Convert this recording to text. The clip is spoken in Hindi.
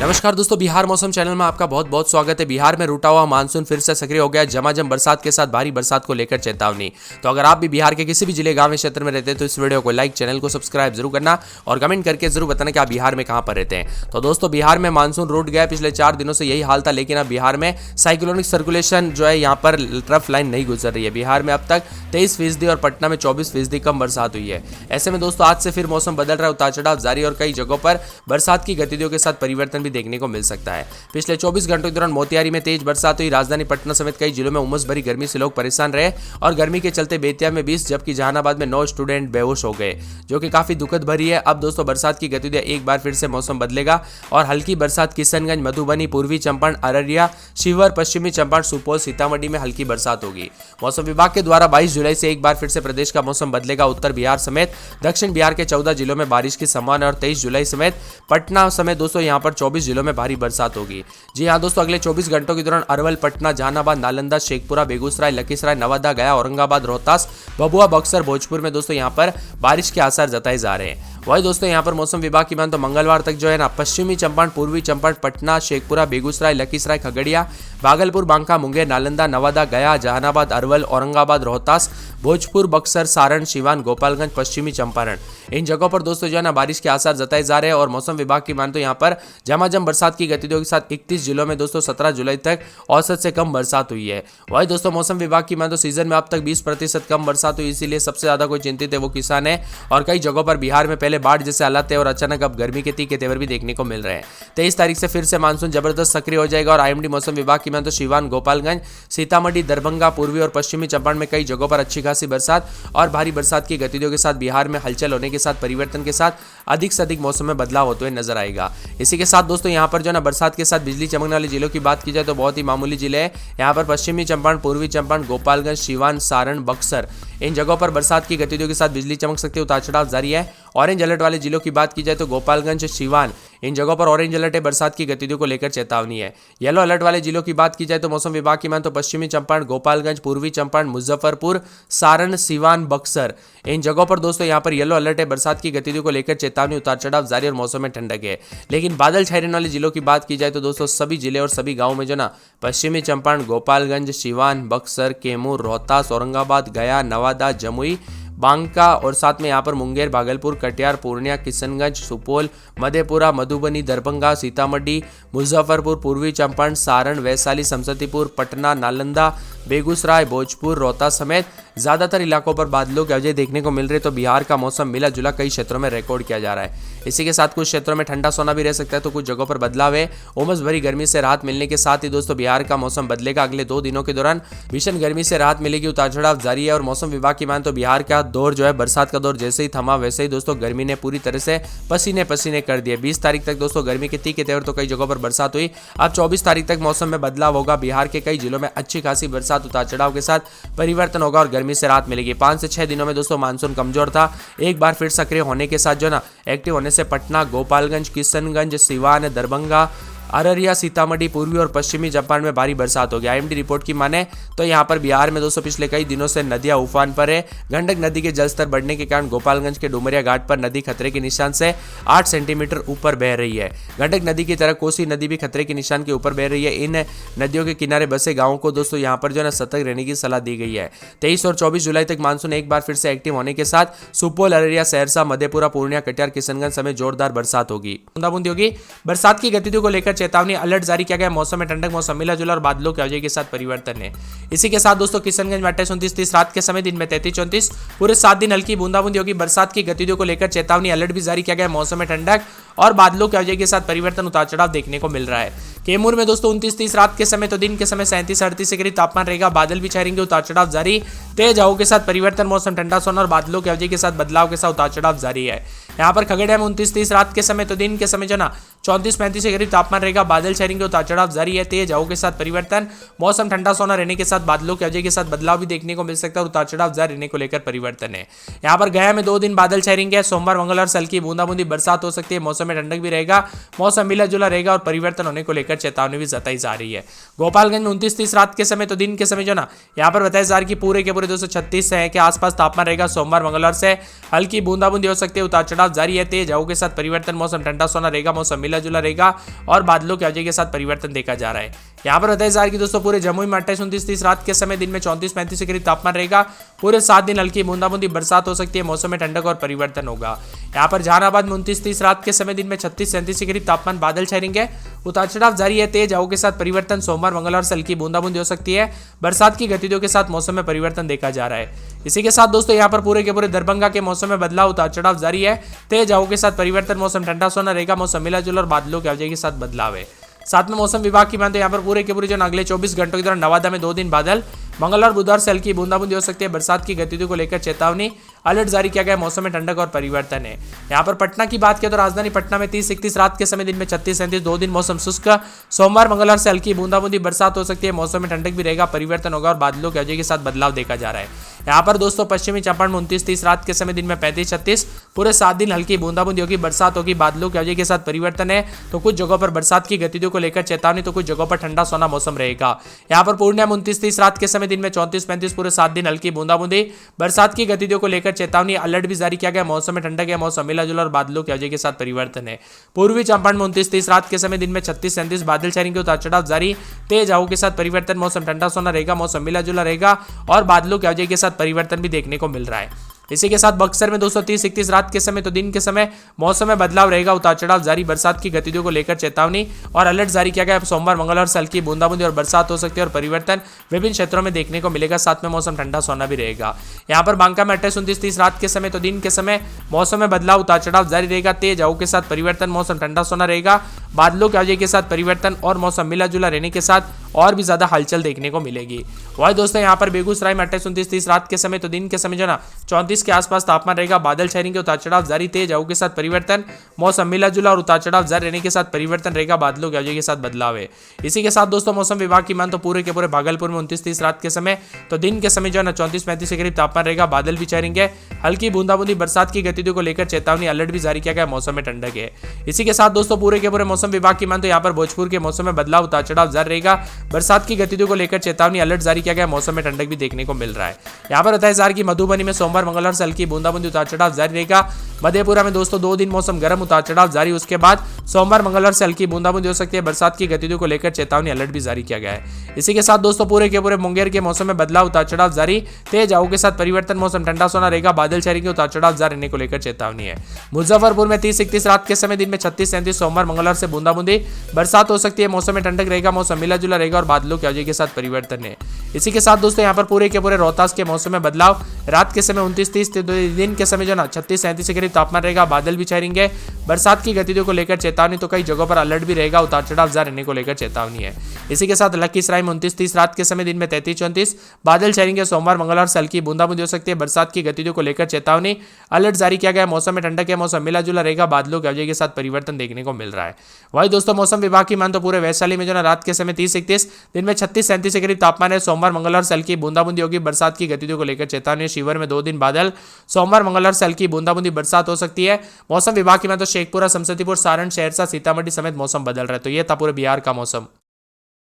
नमस्कार दोस्तों, बिहार मौसम चैनल में आपका बहुत बहुत स्वागत है। बिहार में रूठा हुआ मानसून फिर से सक्रिय हो गया है। झमाझम बरसात के साथ भारी बरसात को लेकर चेतावनी। तो अगर आप भी बिहार के किसी भी जिले, गांव या क्षेत्र में रहते हैं तो इस वीडियो को लाइक, चैनल को सब्सक्राइब जरूर करना और कमेंट करके जरूर बताना कि आप बिहार में कहां पर रहते हैं। तो दोस्तों, बिहार में मानसून रूठ गया। पिछले 4 दिनों से यही हाल था, लेकिन अब बिहार में साइक्लोनिक सर्कुलेशन जो है यहाँ पर ट्रफ लाइन नहीं गुजर रही है। बिहार में अब तक 23% और पटना में 24% कम बरसात हुई है। ऐसे में दोस्तों, आज से फिर मौसम बदल रहा है, उतार चढ़ाव जारी और कई जगहों पर बरसात की गतिविधियों के साथ परिवर्तन भी देखने को मिल सकता है। पिछले 24 घंटों के दौरान मोतिहारी में तेज बरसात हुई। राजधानी पटना समेत कई जिलों में उमस भरी गर्मी से लोग परेशान रहे और गर्मी के चलते बेतिया में 20 जबकि जहानाबाद में 9 स्टूडेंट बेहोश हो गए, जो कि काफी दुखद भरी है। अब दोस्तों, बरसात की गतिविधियां एक बार फिर से मौसम बदलेगा और हल्की बरसात किशनगंज, मधुबनी, पूर्वी चंपारण, अररिया, शिवहर, पश्चिमी चंपारण, सुपौल, सीतामढ़ी में हल्की बरसात होगी। मौसम विभाग के द्वारा 22 जुलाई से एक बार फिर से प्रदेश का मौसम बदलेगा। उत्तर बिहार समेत दक्षिण बिहार के 14 जिलों में बारिश की संभावना और 23 जुलाई समेत पटना समेत दोस्तों यहाँ पर 24 जिलों में भारी बरसात होगी। जी हाँ दोस्तों, अगले 24 घंटों के दौरान अरवल, पटना, जहानाबाद, नालंदा, शेखपुरा, बेगूसराय, लखीसराय, नवादा, गया, औरंगाबाद, रोहतास, भभुआ, बक्सर, भोजपुर में दोस्तों यहाँ पर बारिश के आसार जताए जा रहे हैं। वही दोस्तों, यहाँ पर मौसम विभाग की मान तो मंगलवार तक जो है ना पश्चिमी चंपारण, पूर्वी चंपारण, पटना, शेखपुरा, बेगूसराय, लखीसराय, खगड़िया, भागलपुर, बांका, मुंगेर, नालंदा, नवादा, गया, जहानाबाद, अरवल, औरंगाबाद, रोहतास, भोजपुर, बक्सर, सारण, सिवान, गोपालगंज, पश्चिमी चंपारण, इन जगहों पर दोस्तों जो है ना बारिश के आसार जताए जा रहे हैं। और मौसम विभाग की मान तो यहाँ पर झमाझम बरसात की गतिविधियों के साथ 31 जिलों में दोस्तों 17 जुलाई तक औसत से कम बरसात हुई है। वही दोस्तों, मौसम विभाग की मान तो सीजन में अब तक 20% कम बरसात हुई, इसीलिए सबसे ज्यादा कोई चिंतित है वो किसान है। और कई जगहों पर बिहार में पहले बाढ़ जैसे हालात है और अचानक अब गर्मी के तीखे तेवर भी देखने को मिल रहे हैं। 23 तारीख से फिर से मानसून जबरदस्त सक्रिय हो जाएगा और आईएमडी मौसम विभाग की मान तो सिवान, गोपालगंज, सीतामढ़ी, दरभंगा, पूर्वी और पश्चिमी चंपारण में कई जगहों पर अच्छी खासी बरसात और भारी बरसात की गतिविधियों के साथ बिहार में हलचल होने के साथ परिवर्तन के साथ अधिक से अधिक मौसम में बदलाव होते हुए नजर आएगा। इसी के साथ दोस्तों, यहाँ पर जो ना बरसात के साथ बिजली चमकने वाले जिलों की बात की जाए तो बहुत ही मामूली जिले हैं। यहाँ पर पश्चिमी चंपारण, पूर्वी चंपारण, गोपालगंज, सिवान, सारण, बक्सर, इन जगहों पर बरसात की गतिविधियों के साथ बिजली चमक सकती है, उतार चढ़ाव जारी है। ऑरेंज अलर्ट वाले जिलों की बात की जाए तो गोपालगंज, सिवान, इन जगहों पर ऑरेंज अलर्ट है, बरसात की गतिविधियों को लेकर चेतावनी है। येलो अलर्ट वाले जिलों की बात की जाए तो मौसम विभाग की मान तो पश्चिमी चंपारण, गोपालगंज, पूर्वी चंपारण, मुजफ्फरपुर, सारण, सिवान, बक्सर, इन जगहों पर दोस्तों यहाँ पर येलो अलर्ट है, बरसात की गतिविधियों को लेकर चेतावनी, उतार चढ़ाव जारी और मौसम में ठंडक है। लेकिन बादल छाए रहने वाले जिलों की बात की जाए तो दोस्तों सभी जिले और सभी गाँव में जो ना पश्चिमी चंपारण, गोपालगंज, सिवान, बक्सर, कैमूर, रोहतास, औरंगाबाद, गया, नवादा, जमुई, बांका और साथ में यहाँ पर मुंगेर, भागलपुर, कटिहार, पूर्णिया, किशनगंज, सुपौल, मधेपुरा, मधुबनी, दरभंगा, सीतामढ़ी, मुजफ्फरपुर, पूर्वी चंपारण, सारण, वैशाली, समस्तीपुर, पटना, नालंदा, बेगूसराय, भोजपुर, रोहतास समेत ज्यादातर इलाकों पर बादलों की वजह देखने को मिल रही है। तो बिहार का मौसम मिला जुला कई क्षेत्रों में रिकॉर्ड किया जा रहा है। इसी के साथ कुछ क्षेत्रों में ठंडा सोना भी रह सकता है, तो कुछ जगहों पर बदलाव है। उमस भरी गर्मी से राहत मिलने के साथ ही दोस्तों बिहार का मौसम बदलेगा। अगले 2 दिनों के दौरान भीषण गर्मी से राहत मिलेगी, उतार चढ़ाव जारी है। और मौसम विभाग की मान तो बिहार का दौर जो है, बरसात का दौर जैसे ही थमा वैसे ही दोस्तों गर्मी ने पूरी तरह से पसीने पसीने कर दिए। 20 तारीख तक दोस्तों गर्मी के तीखे तेवर तो कई जगहों पर बरसात हुई। अब 24 तारीख तक मौसम में बदलाव होगा। बिहार के कई जिलों में अच्छी खासी बरसात, उतार चढ़ाव के साथ परिवर्तन होगा और गर्मी से राहत मिलेगी। 5 से 6 दिनों में दोस्तों मानसून कमजोर था, एक बार फिर सक्रिय होने के साथ जो ना एक्टिव होने से पटना, गोपालगंज, किशनगंज, सिवान, दरभंगा, अररिया, सीतामढ़ी, पूर्वी और पश्चिमी चंपारण में भारी बरसात होगी। आईएमडी रिपोर्ट की माने तो यहाँ पर बिहार में दोस्तों पिछले कई दिनों से नदियां उफान पर है। गंडक नदी के जलस्तर बढ़ने के कारण गोपालगंज के डुमरिया घाट पर नदी खतरे के निशान से 8 सेंटीमीटर ऊपर बह रही है। गंडक नदी की तरह कोसी नदी भी खतरे के निशान के ऊपर बह रही है। इन नदियों के किनारे बसे गाँवों को दोस्तों यहाँ पर जो है सतर्क रहने की सलाह दी गई है। 23 और 24 जुलाई तक मानसून एक बार फिर से एक्टिव होने के साथ सुपौल, अररिया, सहरसा, मधेपुरा, पूर्णिया, कटिहार, किशनगंज समेत जोरदार बरसात होगी, बूंदाबूंदी होगी। बरसात की गतिविधियों को लेकर चेतावनी, अलर्ट जारी किया गया। मौसम में ठंडक, मौसम मिला जुला और बादलों की वजह के साथ परिवर्तन है। इसी के साथ दोस्तों किशनगंज में 28-29 रात के समय, दिन में 33-34, पूरे 7 दिन हल्की बूंदाबूंदी होगी। बरसात की गतिविधियों को लेकर चेतावनी, अलर्ट भी जारी किया गया। मौसम में ठंडक और बादलों की वजह के साथ परिवर्तन, उतार चढ़ाव देखने को मिल रहा है। कैमूर में दोस्तों 29-30 रात के समय तो दिन के समय 37-38 के करीब तापमान रहेगा। बादल भी छाएंगे, उतार चढ़ाव जारी, तेज हवाओं के साथ परिवर्तन, मौसम ठंडा सोना और बादलों की वजह के साथ बदलाव के साथ उतार चढ़ाव जारी है। यहाँ पर खगड़िया में 29-30 रात के समय तो दिन के समय जो ना 34-35 के करीब तापमान रहेगा। बादल छाएंगे, उतार चढ़ाव जारी है, तेज हवाओं के साथ परिवर्तन, मौसम ठंडा सोना रहने के साथ बादलों की वजह के साथ बदलाव भी देखने को मिल सकता है और उतार चढ़ाव जारी रहने को लेकर परिवर्तन है। यहाँ पर गया में 2 दिन बादल छाएंगे। सोमवार, मंगलवार से हल्की बूंदाबूंदी बरसात हो सकती है। मौसम में ठंडक भी रहेगा, मौसम मिला जुला रहेगा और परिवर्तन होने को लेकर चेतावनी भी जताई जा रही है। गोपालगंज में 29-30 रात के समय तो दिन के समय जो ना यहाँ पर बताया जा रहा है कि पूरे के पूरे 236 के आसपास तापमान रहेगा। सोमवार, मंगलवार से हल्की बूंदाबूंदी हो सकती है, उतार चढ़ाव जारी है, तेज हवाओं के साथ परिवर्तन, मौसम ठंडा सोना रहेगा, मौसम मिला जुला रहेगा और बादलों के अवधि के साथ परिवर्तन देखा जा रहा है। यहाँ पर 27 की दोस्तों पूरे जमुई में 28-29-30 रात के समय दिन में 34-35 के करीब तापमान रहेगा। पूरे 7 दिन हल्की बूंदाबूंदी बरसात हो सकती है, मौसम में ठंडक और परिवर्तन होगा। यहाँ पर जहानाबाद में 29-30 रात के समय दिन में 36-37 के करीब तापमान, बादल छाएंगे, उतार चढ़ाव जारी है, तेज हवाओं के साथ परिवर्तन, सोमवार मंगलवार से हल्की बूंदाबूंदी हो सकती है, बरसात की गतिविधियों के साथ मौसम में परिवर्तन देखा जा रहा है। इसी के साथ दोस्तों यहाँ पर पूरे के पूरे दरभंगा के मौसम में बदलाव, उतार चढ़ाव जारी है, तेज हवाओं के साथ परिवर्तन, मौसम ठंडा सोना रहेगा, मौसम मिला जुला और बादलों के अवधि के साथ बदलाव है। साथ में मौसम विभाग की माने तो यहाँ पर पूरे के पूरे जो अगले 24 घंटों के दौरान नवादा में 2 दिन बादल, मंगलवार बुधवार से हल्की बूंदाबूंदी हो सकती है, बरसात की गतिविधियों को लेकर चेतावनी, अलर्ट जारी किया गया, मौसम में ठंडक और परिवर्तन है। यहाँ पर पटना की बात करें तो राजधानी पटना में 30-31 रात के समय दिन में 36-37 2 दिन मौसम शुष्क, सोमवार मंगलवार से हल्की बूंदाबूंदी बरसात हो सकती है, मौसम में ठंडक भी रहेगा, परिवर्तन होगा और बादलों के अवधि के साथ बदलाव देखा जा रहा है। यहाँ पर दोस्तों पश्चिमी चंपारण में 29-30 रात के समय दिन में 35-36, पूरे 7 दिन हल्की बूंदाबूंदी होगी, बरसात होगी, बादलों के अवधि के साथ परिवर्तन है। तो कुछ जगहों पर बरसात की गतिविधियों को लेकर चेतावनी, तो कुछ जगहों पर ठंडा सोना मौसम रहेगा। यहाँ पर पूर्णिया में 29-30 रात के समय दिन में 34-35, पूरे 7 दिन हल्की बूंदाबूंदी, बरसात की गतिविधियों को लेकर चेतावनी, अलर्ट भी जारी किया गया, मौसम में ठंडक है, मौसम मिला जुला और बादलों के अवधि के साथ परिवर्तन है। पूर्वी चंपारण में 29-30 रात के समय दिन में 36-37, बादल छाएंगे, उतार चढ़ाव जारी, तेज हवाओं के साथ परिवर्तन, मौसम ठंडा सोना रहेगा, मौसम मिला जुला रहेगा और बादलों के अवधि के साथ परिवर्तन भी देखने को मिल रहा है। इसी के साथ बक्सर में 230-31 रात के समय तो दिन के समय मौसम में बदलाव रहेगा, उतार चढ़ाव जारी, बरसात की गतिविधियों को लेकर चेतावनी और अलर्ट जारी किया गया। सोमवार मंगलवार से हल्की बूंदाबूंदी और बरसात हो सकती है और परिवर्तन विभिन्न क्षेत्रों में देखने को मिलेगा, साथ में मौसम ठंडा सोना भी रहेगा। यहाँ पर बांका में 28-29-30 रात के समय तो दिन के समय मौसम में बदलाव, उतार चढ़ाव जारी रहेगा, तेज हवाओं के साथ परिवर्तन, मौसम ठंडा सोना रहेगा, बादलों के अवधि के साथ परिवर्तन और मौसम मिला जुला रहने के साथ और भी ज्यादा हलचल देखने को मिलेगी। वही दोस्तों यहाँ पर बेगूसराय में 28-29-30 रात के समय तो दिन के समय जो ना 34 के आसपास तापमान रहेगा, बादल छाएंगे, उतार चढ़ाव जारी, तेज हवाओं के साथ परिवर्तन, मौसम मिला जुला और उतार चढ़ाव जारी रहने के साथ परिवर्तन रहेगा, बादलों के अवधि के साथ बदलाव है। इसी के साथ दोस्तों मौसम विभाग की मान तो पूरे के पूरे भागलपुर में 29-30 रात के समय तो दिन के समय जो है 34-35 के करीब तापमान रहेगा, बादल भी छाएंगे, हल्की बूंदाबूंदी, बरसात की गतिविधियों को लेकर चेतावनी, अलर्ट भी जारी किया गया, मौसम में ठंडक है। इसी के साथ दोस्तों पूरे के पूरे मौसम विभाग की मान तो यहाँ पर भोजपुर के मौसम में बदलाव, उतार चढ़ाव जारी रहेगा, बरसात की गतिविधियों को लेकर चेतावनी, अलर्ट जारी किया गया, मौसम में ठंडक भी देखने को मिल रहा है। यहाँ पर 27 की मधुबनी में सोमवार मंगलवार से हल्की बूंदाबूंदी, उतार चढ़ाव जारी रहेगा। मधेपुरा में दोस्तों 2 दिन मौसम गर्म, उतार चढ़ाव जारी, उसके बाद सोमवार मंगलवार से हल्की बूंदाबूंदी हो सकती है, बरसात की गतिविधियों को लेकर चेतावनी, अलर्ट भी जारी किया गया है। इसी के साथ दोस्तों पूरे के पूरे मुंगेर के मौसम में बदलाव, उतार चढ़ाव जारी, तेज हवाओं के साथ परिवर्तन, मौसम ठंडा सोना रहेगा, बादल छाएंगे, उतार चढ़ाव जारी रहने को लेकर चेतावनी है। मुजफ्फरपुर में 30-31 रात के समय दिन में 36-37, सोमवार मंगलवार से बूंदाबूंदी, बरसात हो सकती है, मौसम में ठंडक रहेगा, मौसम मिला जुला रहेगा और बादलों के अवधि के साथ परिवर्तन है। इसी के साथ दोस्तों यहाँ पर पूरे के पूरे रोहतास के मौसम में बदलाव, रात के समय 29-30, दिन के समय जो ना 36-37 के करीब तापमान रहेगा, बादल भी छाएंगे, बरसात की गतिविधियों को लेकर चेतावनी, तो कई जगहों पर अलर्ट भी रहेगा, उतार चढ़ाव जारी रहने को लेकर चेतावनी है। इसी के साथ लखीसराय में 29-30 रात के समय दिन में 33-34, बादल छाएंगे, सोमवार मंगलवार से हल्की बूंदाबूंदी हो सकती है, बरसात की गतिविधियों को लेकर चेतावनी, अलर्ट जारी किया गया, मौसम में ठंडक है, मौसम मिला जुला रहेगा, बादलों के अवधि के साथ परिवर्तन देखने को मिल रहा है। वही दोस्तों मौसम विभाग की मान तो पूरे वैशाली में जो ना रात के समय 30-31, दिन में 36-37 के करीब तापमान है, सोमवार मंगलवार से हल्की बूंदाबूंदी होगी, बरसात की गतिविधियों को लेकर चेतावनी। शिवहर में 2 दिन बादल, सोमवार मंगलवार से हल्की बूंदाबूंदी, बरसात हो सकती है। मौसम विभाग की मान तो शेखपुरा, समस्तीपुर, सारण, सहरसा, सीतामढ़ी समेत मौसम बदल रहा है। तो ये था पूरे बिहार का मौसम।